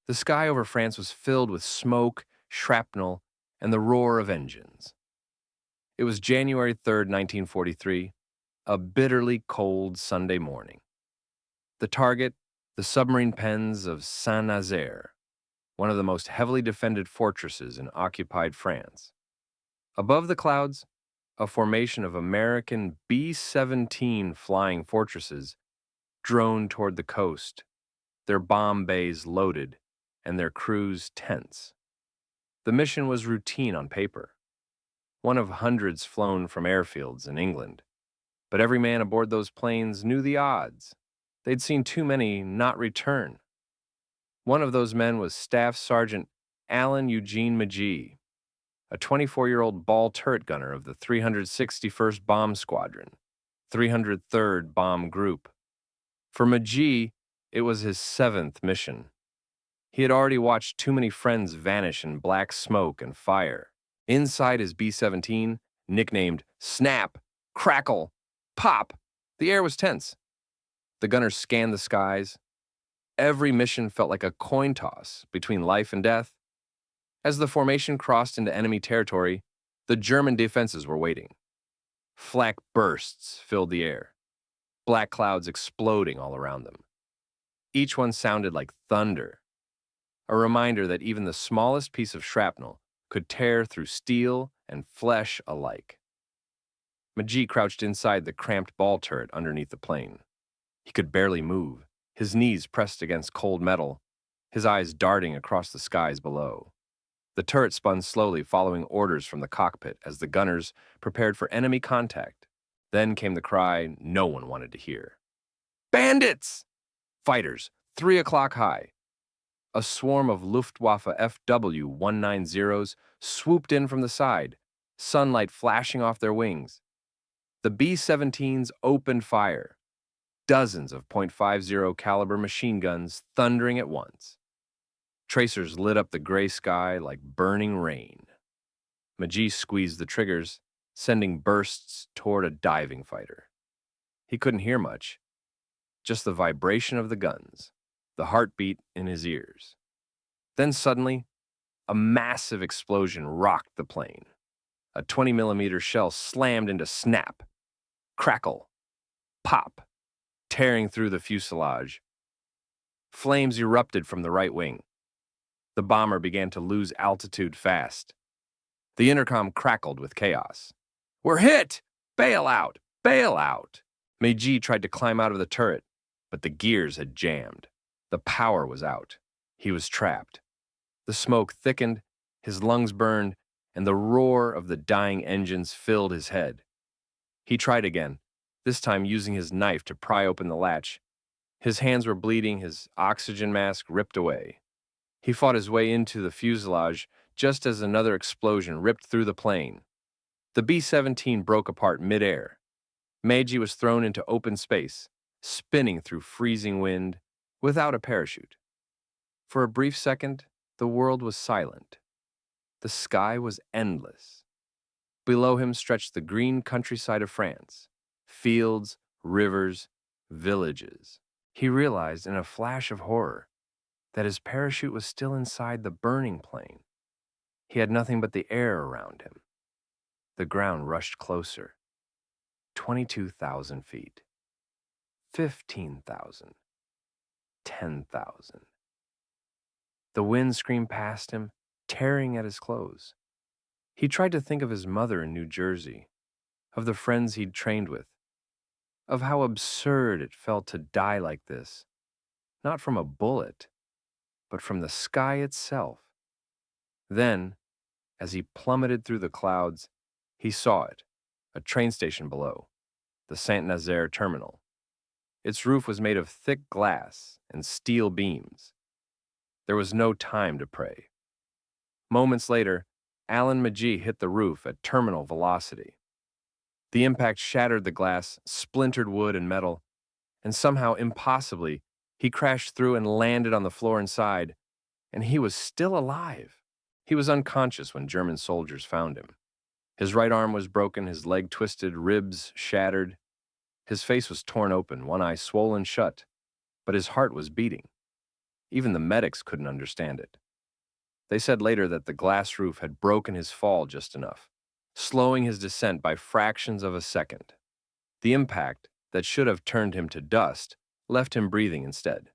The sky over France was filled with smoke, shrapnel, and the roar of engines. It was January 3rd, 1943, a bitterly cold Sunday morning. The target, the submarine pens of Saint-Nazaire, one of the most heavily defended fortresses in occupied France. Above the clouds, a formation of American B-17 flying fortresses droned toward the coast, their bomb bays loaded and their crews tense. The mission was routine on paper, one of hundreds flown from airfields in England. But every man aboard those planes knew the odds. They'd seen too many not return. One of those men was Staff Sergeant Alan Magee, a 24-year-old ball turret gunner of the 361st Bomb Squadron, 303rd Bomb Group. For Magee, it was his seventh mission. He had already watched too many friends vanish in black smoke and fire. Inside his B-17, nicknamed Snap, Crackle, Pop, the air was tense. The gunners scanned the skies. Every mission felt like a coin toss between life and death. As the formation crossed into enemy territory, the German defenses were waiting. Flak bursts filled the air, black clouds exploding all around them. Each one sounded like thunder, a reminder that even the smallest piece of shrapnel could tear through steel and flesh alike. Magee crouched inside the cramped ball turret underneath the plane. He could barely move, his knees pressed against cold metal, his eyes darting across the skies below. The turret spun slowly, following orders from the cockpit as the gunners prepared for enemy contact. Then came the cry no one wanted to hear. Bandits! Fighters, 3 o'clock high. A swarm of Luftwaffe FW-190s swooped in from the side, sunlight flashing off their wings. The B-17s opened fire, dozens of .50 caliber machine guns thundering at once. Tracers lit up the gray sky like burning rain. Magee squeezed the triggers, sending bursts toward a diving fighter. He couldn't hear much, just the vibration of the guns, the heartbeat in his ears. Then suddenly, a massive explosion rocked the plane. A 20-millimeter shell slammed into Snap, Crackle, Pop, tearing through the fuselage. Flames erupted from the right wing. The bomber began to lose altitude fast. The intercom crackled with chaos. "We're hit! Bail out! Bail out!" Magee tried to climb out of the turret, but the gears had jammed. The power was out. He was trapped. The smoke thickened, his lungs burned, and the roar of the dying engines filled his head. He tried again, this time using his knife to pry open the latch. His hands were bleeding, his oxygen mask ripped away. He fought his way into the fuselage just as another explosion ripped through the plane. The B-17 broke apart midair. Magee was thrown into open space, spinning through freezing wind, without a parachute. For a brief second, the world was silent. The sky was endless. Below him stretched the green countryside of France, fields, rivers, villages. He realized in a flash of horror that his parachute was still inside the burning plane. He had nothing but the air around him. The ground rushed closer. 22,000 feet. 15,000. 10,000. The wind screamed past him, tearing at his clothes. He tried to think of his mother in New Jersey, of the friends he'd trained with, of how absurd it felt to die like this, not from a bullet, but from the sky itself. Then, as he plummeted through the clouds, he saw it, a train station below, the Saint-Nazaire terminal. Its roof was made of thick glass and steel beams. There was no time to pray. Moments later, Alan Magee hit the roof at terminal velocity. The impact shattered the glass, splintered wood and metal, and somehow, impossibly, he crashed through and landed on the floor inside, and he was still alive. He was unconscious when German soldiers found him. His right arm was broken, his leg twisted, ribs shattered. His face was torn open, one eye swollen shut, but his heart was beating. Even the medics couldn't understand it. They said later that the glass roof had broken his fall just enough, slowing his descent by fractions of a second. The impact that should have turned him to dust left him breathing instead.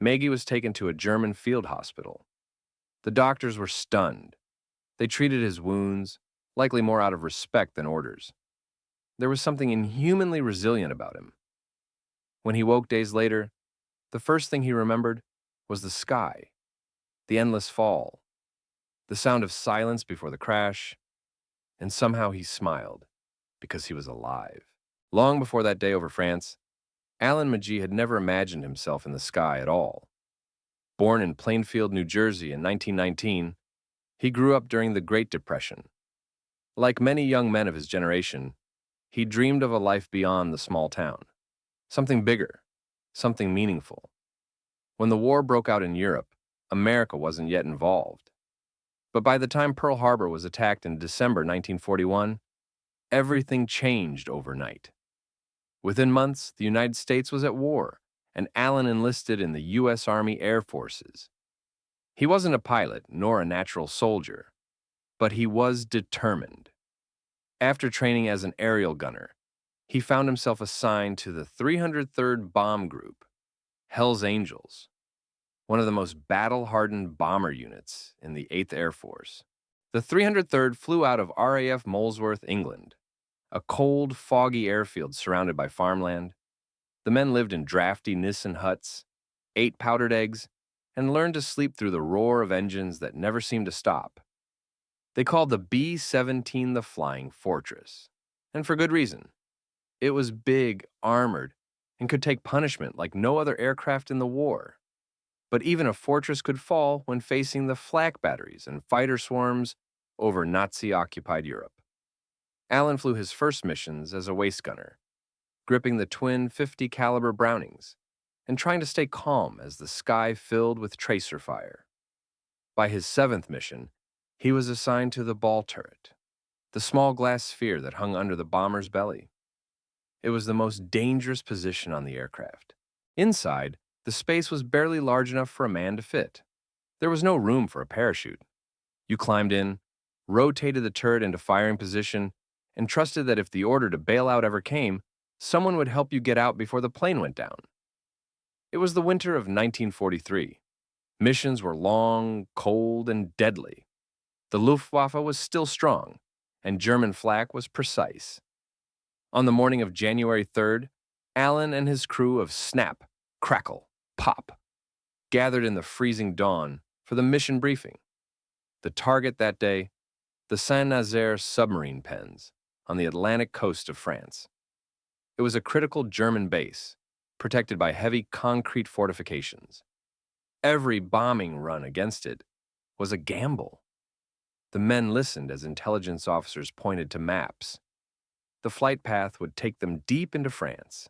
Magee was taken to a German field hospital. The doctors were stunned. They treated his wounds, likely more out of respect than orders. There was something inhumanly resilient about him. When he woke days later, the first thing he remembered was the sky, the endless fall, the sound of silence before the crash, and somehow he smiled because he was alive. Long before that day over France, Alan Magee had never imagined himself in the sky at all. Born in Plainfield, New Jersey in 1919, he grew up during the Great Depression. Like many young men of his generation, he dreamed of a life beyond the small town, something bigger, something meaningful. When the war broke out in Europe, America wasn't yet involved. But by the time Pearl Harbor was attacked in December 1941, everything changed overnight. Within months, the United States was at war, and Alan enlisted in the U.S. Army Air Forces. He wasn't a pilot nor a natural soldier, but he was determined. After training as an aerial gunner, he found himself assigned to the 303rd Bomb Group, Hell's Angels, one of the most battle-hardened bomber units in the 8th Air Force. The 303rd flew out of RAF Molesworth, England, a cold, foggy airfield surrounded by farmland. The men lived in drafty Nissen huts, ate powdered eggs, and learned to sleep through the roar of engines that never seemed to stop. They called the B-17 the Flying Fortress, and for good reason. It was big, armored, and could take punishment like no other aircraft in the war. But even a fortress could fall when facing the flak batteries and fighter swarms over Nazi-occupied Europe. Alan flew his first missions as a waist gunner, gripping the twin .50 caliber Brownings and trying to stay calm as the sky filled with tracer fire. By his 7th mission, he was assigned to the ball turret, the small glass sphere that hung under the bomber's belly. It was the most dangerous position on the aircraft. Inside, the space was barely large enough for a man to fit. There was no room for a parachute. You climbed in, rotated the turret into firing position, and trusted that if the order to bail out ever came, someone would help you get out before the plane went down. It was the winter of 1943. Missions were long, cold, and deadly. The Luftwaffe was still strong, and German flak was precise. On the morning of January 3rd, Alan and his crew of Snap, Crackle, Pop gathered in the freezing dawn for the mission briefing. The target that day, the Saint-Nazaire submarine pens on the Atlantic coast of France. It was a critical German base, protected by heavy concrete fortifications. Every bombing run against it was a gamble. The men listened as intelligence officers pointed to maps. The flight path would take them deep into France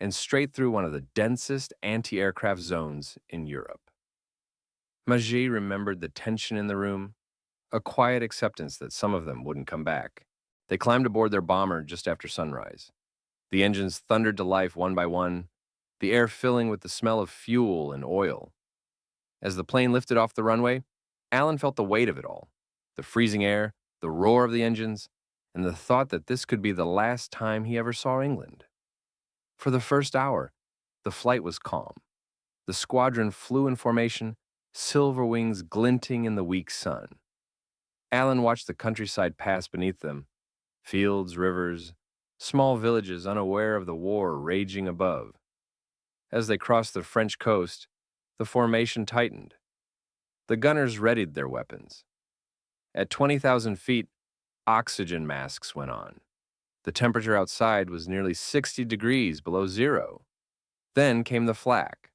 and straight through one of the densest anti-aircraft zones in Europe. Magee remembered the tension in the room, a quiet acceptance that some of them wouldn't come back. They climbed aboard their bomber just after sunrise. The engines thundered to life one by one, the air filling with the smell of fuel and oil. As the plane lifted off the runway, Alan felt the weight of it all, the freezing air, the roar of the engines, and the thought that this could be the last time he ever saw England. For the first hour, the flight was calm. The squadron flew in formation, silver wings glinting in the weak sun. Alan watched the countryside pass beneath them, fields, rivers, small villages unaware of the war raging above. As they crossed the French coast, the formation tightened. The gunners readied their weapons. At 20,000 feet, oxygen masks went on. The temperature outside was nearly 60 degrees below zero. Then came the flak.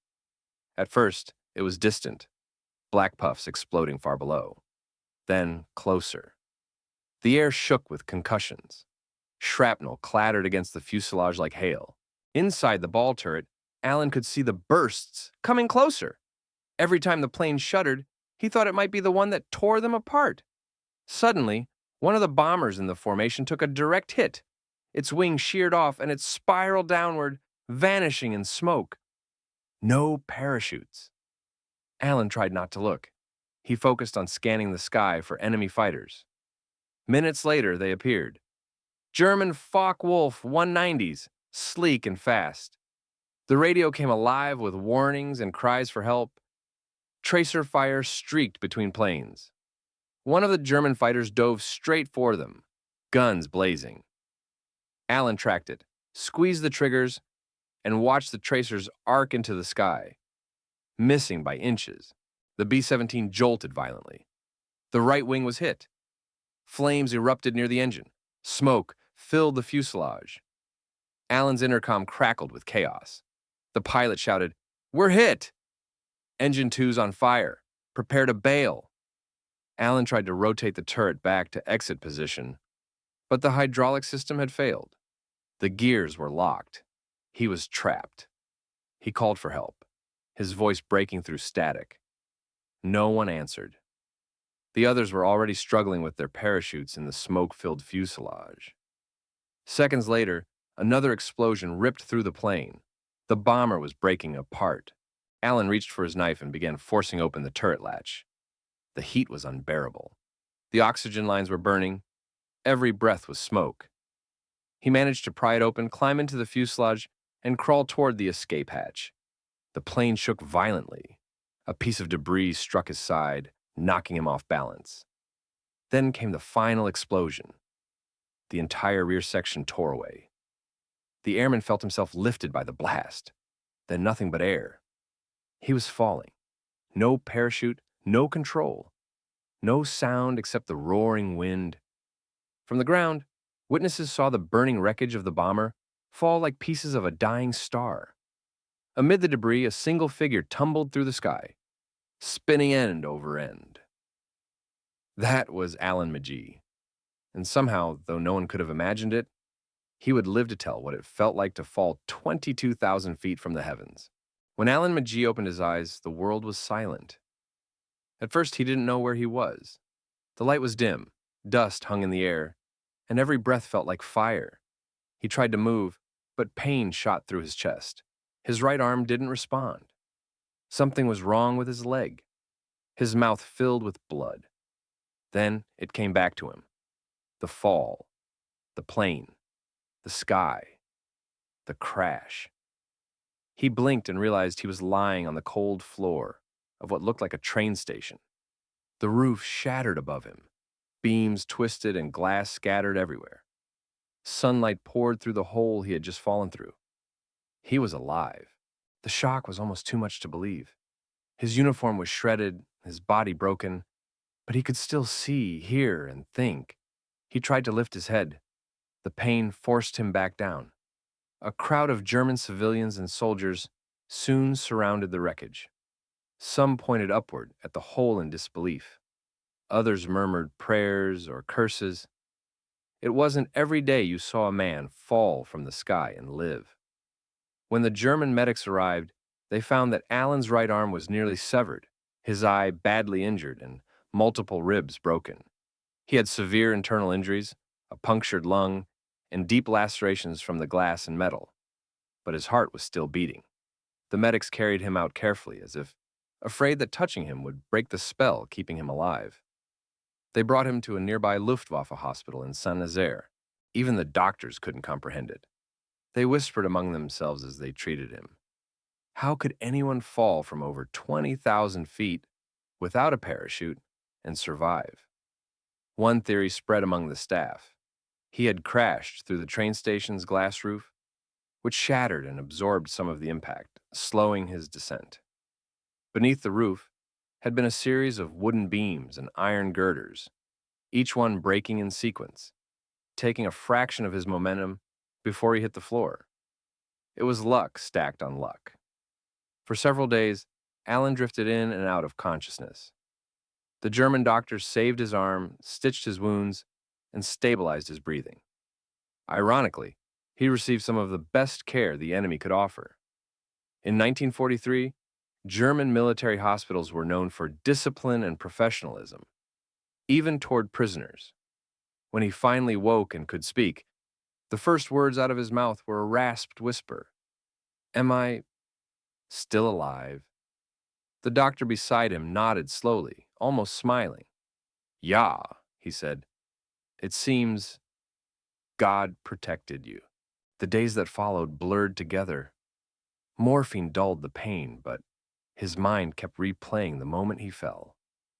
At first, it was distant, black puffs exploding far below. Then closer. The air shook with concussions. Shrapnel clattered against the fuselage like hail. Inside the ball turret, Alan could see the bursts coming closer. Every time the plane shuddered, he thought it might be the one that tore them apart. Suddenly, one of the bombers in the formation took a direct hit. Its wing sheared off and it spiraled downward, vanishing in smoke. No parachutes. Alan tried not to look. He focused on scanning the sky for enemy fighters. Minutes later, they appeared. German Focke-Wulf 190s, sleek and fast. The radio came alive with warnings and cries for help. Tracer fire streaked between planes. One of the German fighters dove straight for them, guns blazing. Alan tracked it, squeezed the triggers, and watched the tracers arc into the sky. Missing by inches, the B-17 jolted violently. The right wing was hit. Flames erupted near the engine. Smoke filled the fuselage. Alan's intercom crackled with chaos. The pilot shouted, "We're hit!" Engine 2's on fire. Prepare to bail. Alan tried to rotate the turret back to exit position, but the hydraulic system had failed. The gears were locked. He was trapped. He called for help, his voice breaking through static. No one answered. The others were already struggling with their parachutes in the smoke-filled fuselage. Seconds later, another explosion ripped through the plane. The bomber was breaking apart. Alan reached for his knife and began forcing open the turret latch. The heat was unbearable. The oxygen lines were burning. Every breath was smoke. He managed to pry it open, climb into the fuselage, and crawl toward the escape hatch. The plane shook violently. A piece of debris struck his side, knocking him off balance. Then came the final explosion. The entire rear section tore away. The airman felt himself lifted by the blast, then nothing but air. He was falling. No parachute, no control. No sound except the roaring wind. From the ground, witnesses saw the burning wreckage of the bomber fall like pieces of a dying star. Amid the debris, a single figure tumbled through the sky, spinning end over end. That was Alan Magee. And somehow, though no one could have imagined it, he would live to tell what it felt like to fall 22,000 feet from the heavens. When Alan Magee opened his eyes, the world was silent. At first, he didn't know where he was. The light was dim, dust hung in the air, and every breath felt like fire. He tried to move, but pain shot through his chest. His right arm didn't respond. Something was wrong with his leg. His mouth filled with blood. Then it came back to him. The fall, the plane, the sky, the crash. He blinked and realized he was lying on the cold floor of what looked like a train station. The roof shattered above him. Beams twisted and glass scattered everywhere. Sunlight poured through the hole he had just fallen through. He was alive. The shock was almost too much to believe. His uniform was shredded, his body broken, but he could still see, hear, and think. He tried to lift his head. The pain forced him back down. A crowd of German civilians and soldiers soon surrounded the wreckage. Some pointed upward at the hole in disbelief. Others murmured prayers or curses. It wasn't every day you saw a man fall from the sky and live. When the German medics arrived, they found that Alan's right arm was nearly severed, his eye badly injured, and multiple ribs broken. He had severe internal injuries, a punctured lung, and deep lacerations from the glass and metal. But his heart was still beating. The medics carried him out carefully, as if afraid that touching him would break the spell keeping him alive. They brought him to a nearby Luftwaffe hospital in Saint-Nazaire. Even the doctors couldn't comprehend it. They whispered among themselves as they treated him. How could anyone fall from over 20,000 feet without a parachute and survive? One theory spread among the staff. He had crashed through the train station's glass roof, which shattered and absorbed some of the impact, slowing his descent. Beneath the roof had been a series of wooden beams and iron girders, each one breaking in sequence, taking a fraction of his momentum before he hit the floor. It was luck stacked on luck. For several days, Alan drifted in and out of consciousness. The German doctors saved his arm, stitched his wounds, and stabilized his breathing. Ironically, he received some of the best care the enemy could offer. In 1943, German military hospitals were known for discipline and professionalism, even toward prisoners. When he finally woke and could speak, the first words out of his mouth were a rasped whisper. "Am I still alive?" The doctor beside him nodded slowly, almost smiling. "Ja," he said. "It seems God protected you." The days that followed blurred together. Morphine dulled the pain, but his mind kept replaying the moment he fell.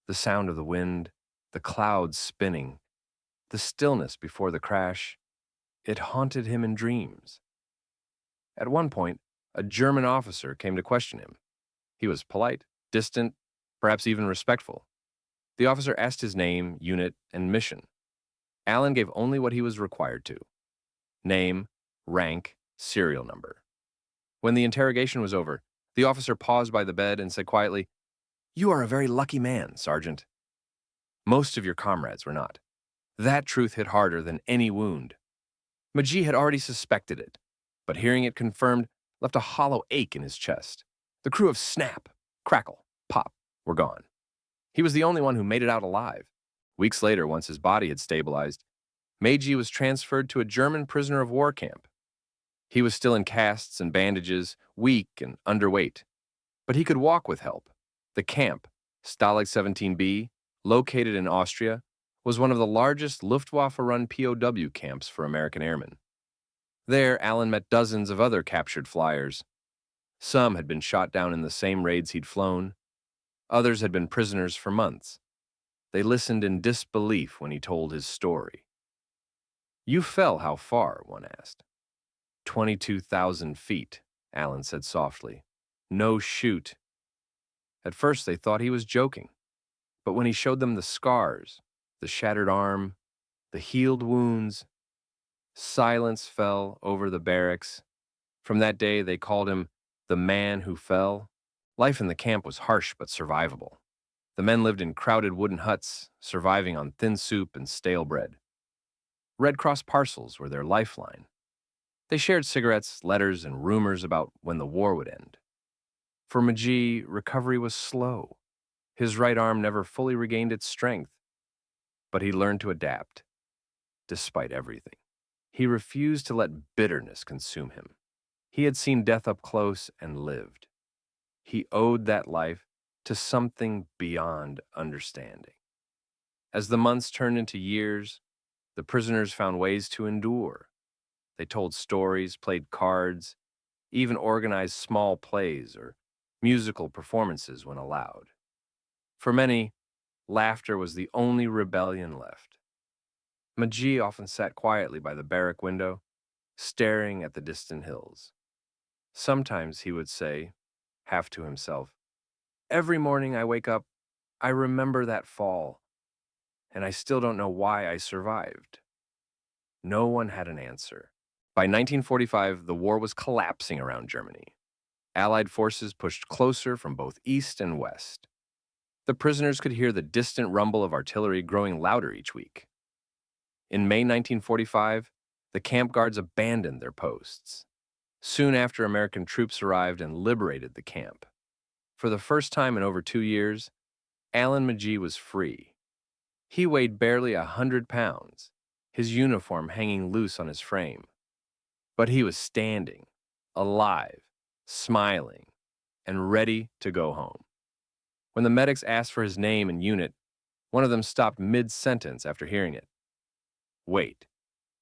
The sound of the wind, the clouds spinning, the stillness before the crash. It haunted him in dreams. At one point, a German officer came to question him. He was polite, distant, perhaps even respectful. The officer asked his name, unit, and mission. Alan gave only what he was required to: name, rank, serial number. When the interrogation was over, the officer paused by the bed and said quietly, "You are a very lucky man, Sergeant." Most of your comrades were not. That truth hit harder than any wound. Magee had already suspected it, but hearing it confirmed left a hollow ache in his chest. The crew of Snap, Crackle, Pop were gone. He was the only one who made it out alive. Weeks later, once his body had stabilized, Magee was transferred to a German prisoner of war camp. He was still in casts and bandages, weak and underweight, but he could walk with help. The camp, Stalag 17B, located in Austria, was one of the largest Luftwaffe-run POW camps for American airmen. There, Alan met dozens of other captured flyers. Some had been shot down in the same raids he'd flown. Others had been prisoners for months. They listened in disbelief when he told his story. "You fell how far?" one asked. 22,000 feet, Alan said softly. "No chute." At first they thought he was joking, but when he showed them the scars, the shattered arm, the healed wounds, silence fell over the barracks. From that day, they called him the man who fell. Life in the camp was harsh but survivable. The men lived in crowded wooden huts, surviving on thin soup and stale bread. Red Cross parcels were their lifeline. They shared cigarettes, letters, and rumors about when the war would end. For Magee, recovery was slow. His right arm never fully regained its strength, but he learned to adapt, despite everything. He refused to let bitterness consume him. He had seen death up close and lived. He owed that life to something beyond understanding. As the months turned into years, the prisoners found ways to endure. They told stories, played cards, even organized small plays or musical performances when allowed. For many, laughter was the only rebellion left. Magee often sat quietly by the barrack window, staring at the distant hills. Sometimes he would say, half to himself, "Every morning I wake up, I remember that fall, and I still don't know why I survived." No one had an answer. By 1945, the war was collapsing around Germany. Allied forces pushed closer from both east and west. The prisoners could hear the distant rumble of artillery growing louder each week. In May 1945, the camp guards abandoned their posts. Soon after, American troops arrived and liberated the camp. For the first time in over 2 years, Alan Magee was free. He weighed barely 100 pounds, his uniform hanging loose on his frame. But he was standing, alive, smiling, and ready to go home. When the medics asked for his name and unit, one of them stopped mid-sentence after hearing it. "Wait,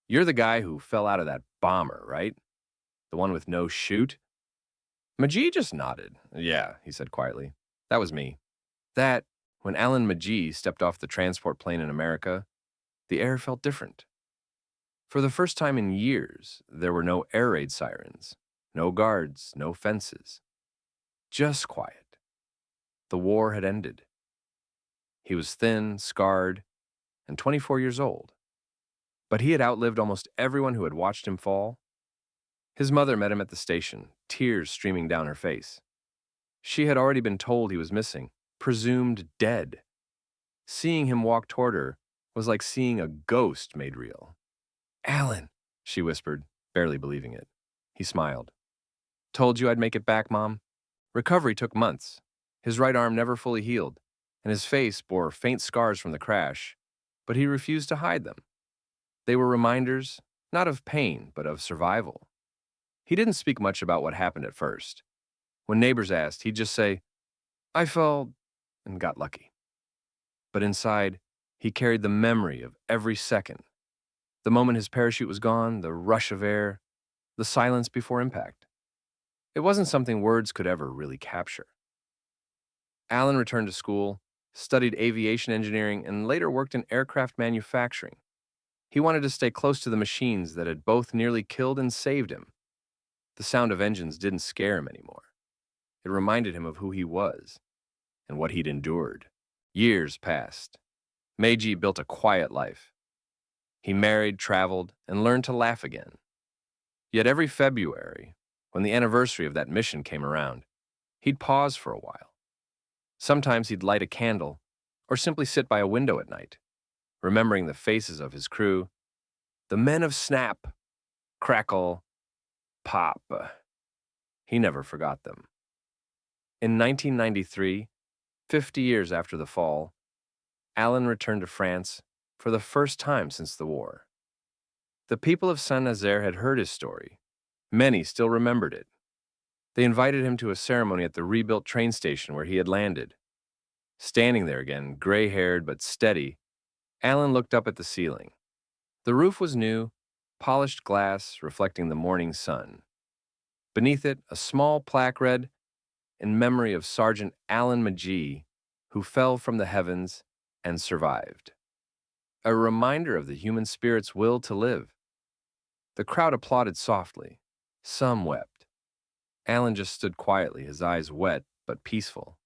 you're the guy who fell out of that bomber, right? The one with no chute?" Magee just nodded. "Yeah," he said quietly. "That was me." When Alan Magee stepped off the transport plane in America, the air felt different. For the first time in years, there were no air raid sirens, no guards, no fences. Just quiet. The war had ended. He was thin, scarred, and 24 years old. But he had outlived almost everyone who had watched him fall. His mother met him at the station, tears streaming down her face. She had already been told he was missing, presumed dead. Seeing him walk toward her was like seeing a ghost made real. "Alan," she whispered, barely believing it. He smiled. "Told you I'd make it back, Mom." Recovery took months. His right arm never fully healed, and his face bore faint scars from the crash, but he refused to hide them. They were reminders, not of pain, but of survival. He didn't speak much about what happened at first. When neighbors asked, he'd just say, I fell and got lucky. But inside, he carried the memory of every second. The moment his parachute was gone, the rush of air, the silence before impact. It wasn't something words could ever really capture. Alan returned to school, studied aviation engineering, and later worked in aircraft manufacturing. He wanted to stay close to the machines that had both nearly killed and saved him. The sound of engines didn't scare him anymore. It reminded him of who he was and what he'd endured. Years passed. Magee built a quiet life. He married, traveled, and learned to laugh again. Yet every February, when the anniversary of that mission came around, he'd pause for a while. Sometimes he'd light a candle or simply sit by a window at night, remembering the faces of his crew, the men of snap, crackle, pop. He never forgot them. In 1993, 50 years after the fall, Alan returned to France for the first time since the war. The people of Saint-Nazaire had heard his story. Many still remembered it. They invited him to a ceremony at the rebuilt train station where he had landed. Standing there again, gray-haired but steady, Alan looked up at the ceiling. The roof was new, polished glass reflecting the morning sun. Beneath it, a small plaque read, "In memory of Sergeant Alan Magee, who fell from the heavens and survived." A reminder of the human spirit's will to live. The crowd applauded softly. Some wept. Alan just stood quietly, his eyes wet but peaceful.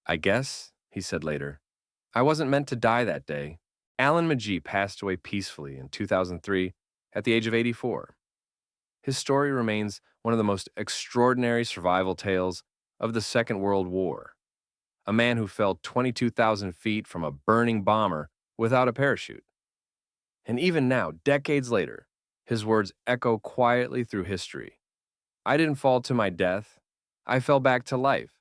"I guess," he said later, "I wasn't meant to die that day." Alan Magee passed away peacefully in 2003 at the age of 84. His story remains one of the most extraordinary survival tales of the Second World War. A man who fell 22,000 feet from a burning bomber without a parachute. And even now, decades later, his words echo quietly through history. "I didn't fall to my death. I fell back to life.